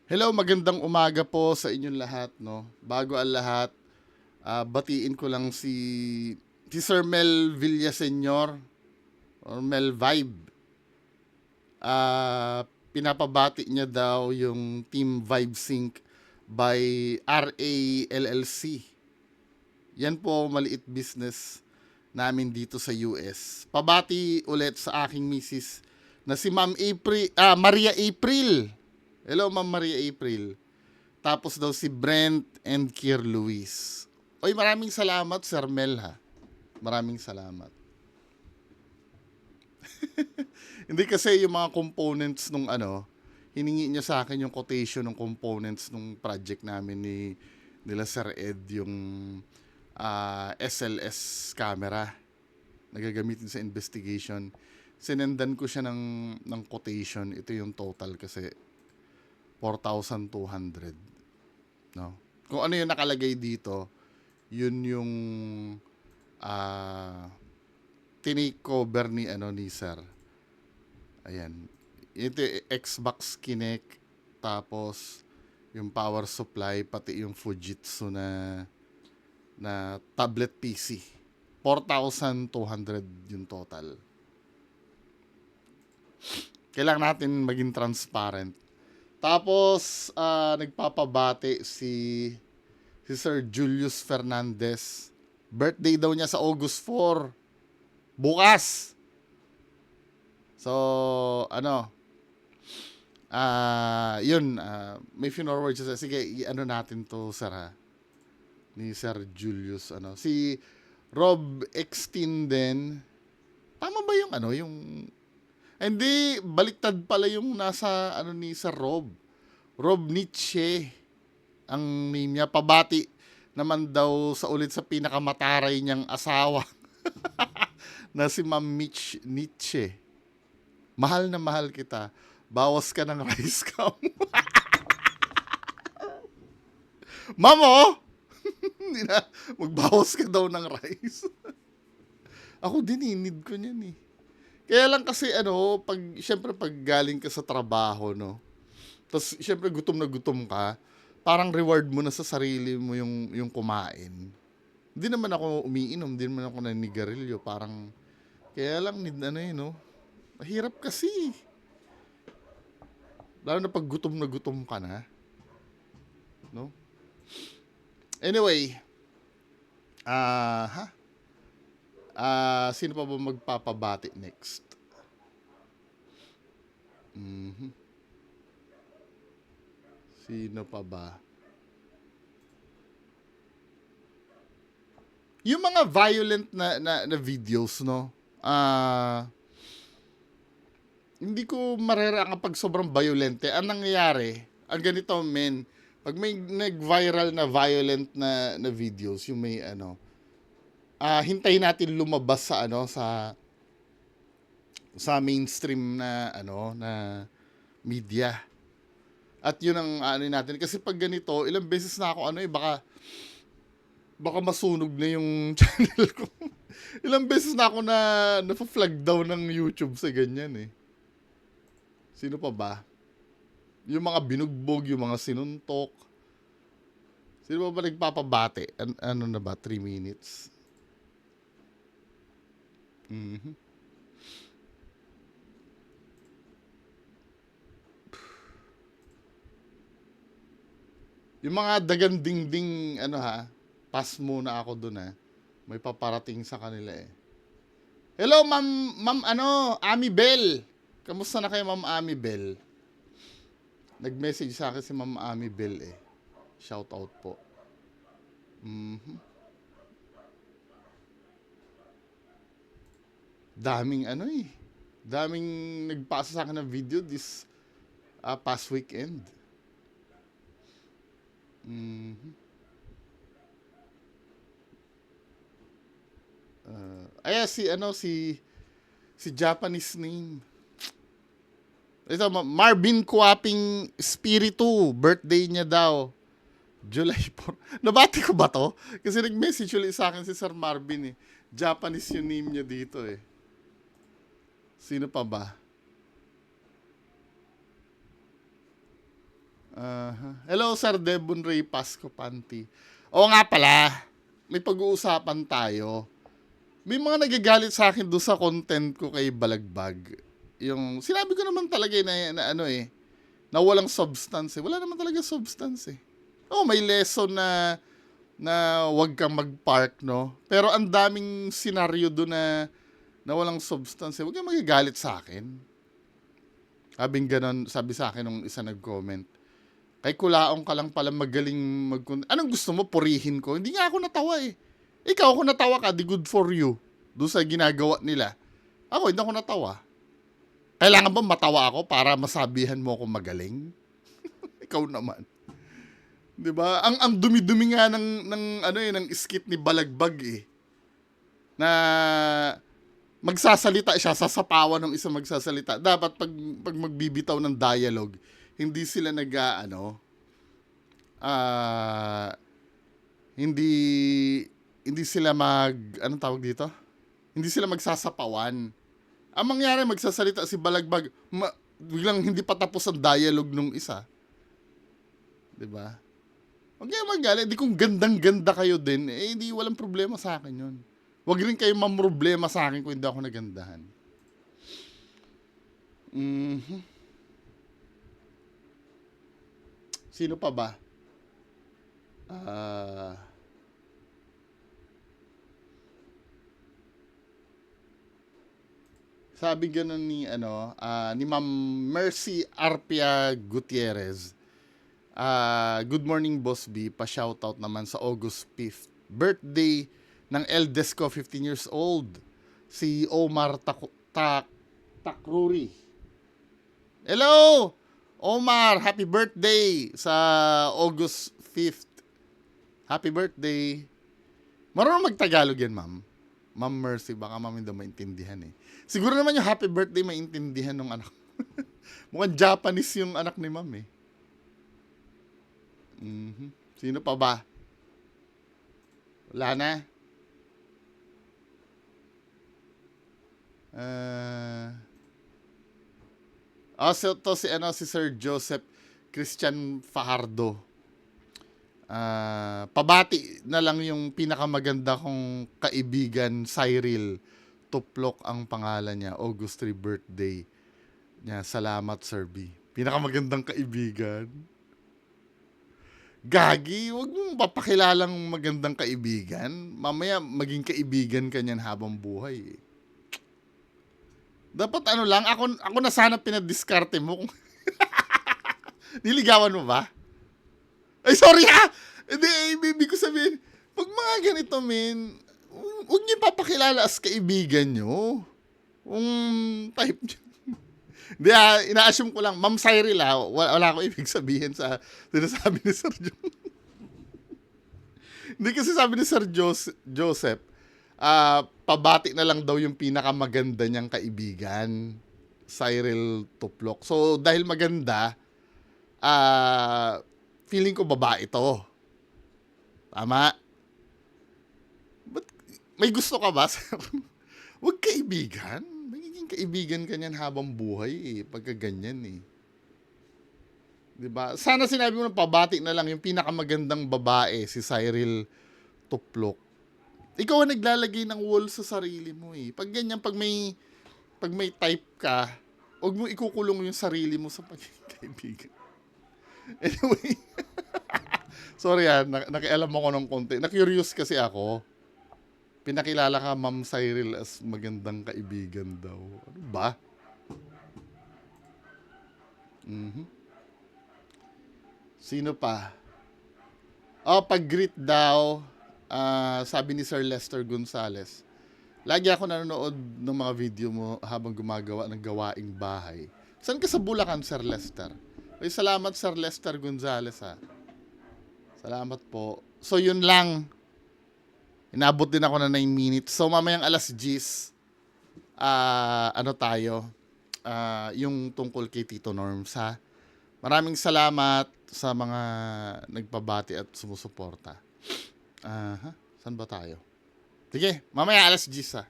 Hello, magandang umaga po sa inyong lahat, no. Bago ang lahat, batiin ko lang si Sir Mel Villaseñor or Mel Vibe. Pinapabati niya daw yung Team Vibe Sync by RA LLC. Yan po maliit business namin dito sa US. Pabati ulit sa aking misis na si Ma'am April, Maria April. Hello, Ma'am Maria April. Tapos daw si Brent and Kier Luis. Oy, maraming salamat, Sir Mel, ha. Maraming salamat. Hindi kasi yung mga components nung hiningi niya sa akin yung quotation ng components nung project namin nila Sir Ed, yung SLS camera na gagamitin sa investigation. Sinendan ko siya ng quotation. Ito yung total kasi 4,200. No? Kung ano yung nakalagay dito, yun yung ah tinake cover ni Sir. Ayan. Ito yung Xbox Kinect, tapos yung power supply, pati yung Fujitsu na tablet PC. 4,200 yung total. Kailangan natin maging transparent. Tapos, nagpapabati si Sir Julius Fernandez. Birthday daw niya sa August 4. Bukas. So, yun, may funeral words siya. Sige, natin to, sir, ha? Ni Sir Julius, Si Rob Extin din. Tama ba yung. Hindi, baliktad pala yung nasa, ni Sir Rob. Rob Nietzsche ang name niya. Pabati naman daw sa ulit sa pinakamataray niyang asawa na si Ma'am Mitch Nietzsche. Mahal na mahal kita. Bawas ka ng rice cam. Ma'am, oh! Hindi na, magbawas ka daw ng rice. Ako din, need ko niyan eh. Kaya lang kasi syempre pag galing ka sa trabaho, no? Tapos syempre gutom na gutom ka, parang reward mo na sa sarili mo yung kumain. Hindi naman ako umiinom, hindi naman ako naninigarilyo, parang kaya lang need no? Mahirap kasi. Lalo na pag gutom na gutom ka na, no? Anyway, sino pa ba magpapabati next? Sino pa ba? Yung mga violent na videos, no? Hindi ko marera kapag sobrang violente. Ang nangyayari, ang ganito, men, pag may nag-viral na violent na videos, yung may hintayin natin lumabas sa mainstream na media. At yun ang natin. Kasi pag ganito, ilang beses na ako baka masunog na yung channel ko. Ilang beses na ako na-flag down ng YouTube sa ganyan eh. Sino pa ba? Yung mga binugbog, yung mga sinuntok. Sino pa ba nagpapabate? Ano na ba? 3 minutes? Yung mga dagang dingding, pass muna ako dun ha. May paparating sa kanila eh. Hello, ma'am, Ami Bell. Kamusta na kayo, Ma'am Ami Bell? Nag-message sa akin si Ma'am Ami Bell eh. Shout out po. Daming Daming nagpasa sa akin ng video this past weekend. Si Japanese name. Ito, Marvin Kuaping Spiritu. Birthday niya daw. July 4. Nabati ko ba to? Kasi nag-message ulit sa akin si Sir Marvin eh. Japanese yung name niya dito eh. Sino pa ba? Hello, Sir Devon Ray Pasco Panty. Oo nga pala, may pag-uusapan tayo. May mga nagagalit sa akin doon sa content ko kay Balagbag. Yung, sinabi ko naman talaga na ano na walang substance eh. Wala naman talaga substance eh. Oh, may lesson na wag kang mag-park, no? Pero ang daming senaryo doon na walang substance eh. Wag kang magagalit sa akin. Sabing ganon, sabi sa akin nung isa nag-comment. Kay kulaong ka lang pala magaling Anong gusto mo? Purihin ko? Hindi nga ako natawa eh. Ikaw, kung natawa ka, di good for you. Doon sa ginagawa nila. Ako, hindi ako natawa. Kailangan ba matawa ako para masabihan mo ako magaling? Ikaw naman. 'Di ba? Ang dumi-dumi nga ng skit ni Balagbag eh. Na magsasalita siya, sasapawan ng isang magsasalita. Dapat pag magbibitaw ng dialogue, hindi sila hindi hindi sila anong tawag dito? Hindi sila magsasapawan. Ang mangyari, magsasalita si Balagbag, biglang hindi pa tapos ang dialogue nung isa. 'Di ba? Huwag kayo magalit. Di kung gandang-ganda kayo din, eh hindi walang problema sa akin yun. Huwag rin kayo mamroblema sa akin kung hindi ako nagandahan. Sino pa ba? Sabi ganun ni Ma'am Mercy Arpia Gutierrez. Good morning, Boss B. Pa-shoutout naman sa August 5th. Birthday ng eldest ko, 15 years old. Si Omar Takruri. Hello! Omar, happy birthday sa August 5th. Happy birthday. Marunong mag-Tagalog yan, ma'am. Ma'am Mercy, baka ma'am hindi maintindihan eh. Siguro naman yung happy birthday maintindihan ng anak. Mukhang Japanese yung anak ni ma'am eh. Sino pa ba? Wala na. So to si Sir Joseph Christian Fajardo. Pabati na lang yung pinakamaganda kong kaibigan, Cyril Tuplok ang pangalan niya, August 3 birthday niya. Salamat, Sir B. Pinakamagandang kaibigan. Gagi, wag mong papakilalang magandang kaibigan. Mamaya maging kaibigan ka niyan habang buhay. Dapat lang, ako na sana pinadiskarte mo. Niligawan mo ba? Ay, sorry ha! Hindi, ibig ko sabihin, pag mga ganito, men, huwag niyo papakilala as kaibigan nyo. Kung type nyo. Hindi ina-assume ko lang, Ma'am Cyril wala ko ibig sabihin sa sinasabi ni Sir John. Hindi kasi sabi ni Sir Joseph, pabati na lang daw yung pinakamaganda niyang kaibigan, Cyril Tuplok. So, dahil maganda, feeling ko babae to. Tama? May gusto ka ba, sir? Huwag kaibigan. Magiging kaibigan ka niyan habang buhay pagka ganyan eh. Diba? Sana sinabi mo na pabati na lang yung pinakamagandang babae, si Cyril Tuplok. Ikaw ang naglalagay ng wall sa sarili mo eh. Pag ganyan, pag may type ka, huwag mo ikukulong yung sarili mo sa pagiging kaibigan. Anyway, sorry nakialam ako ng konti. Na-curious kasi ako. Pinakilala ka, Ma'am Cyril, as magandang kaibigan daw. Ano ba? Sino pa? Pag-greet daw, sabi ni Sir Lester Gonzales, lagi ako nanonood ng mga video mo habang gumagawa ng gawaing bahay. Saan ka sa Bulacan, Sir Lester? Ay, salamat, Sir Lester Gonzales ha. Salamat po. So, yun lang. Inabot din ako na 9 minutes. So, mamayang alas 10, yung tungkol kay Tito Norms ha. Maraming salamat sa mga nagpabati at sumusuporta. Saan ba tayo? Sige, mamaya alas 10 ha.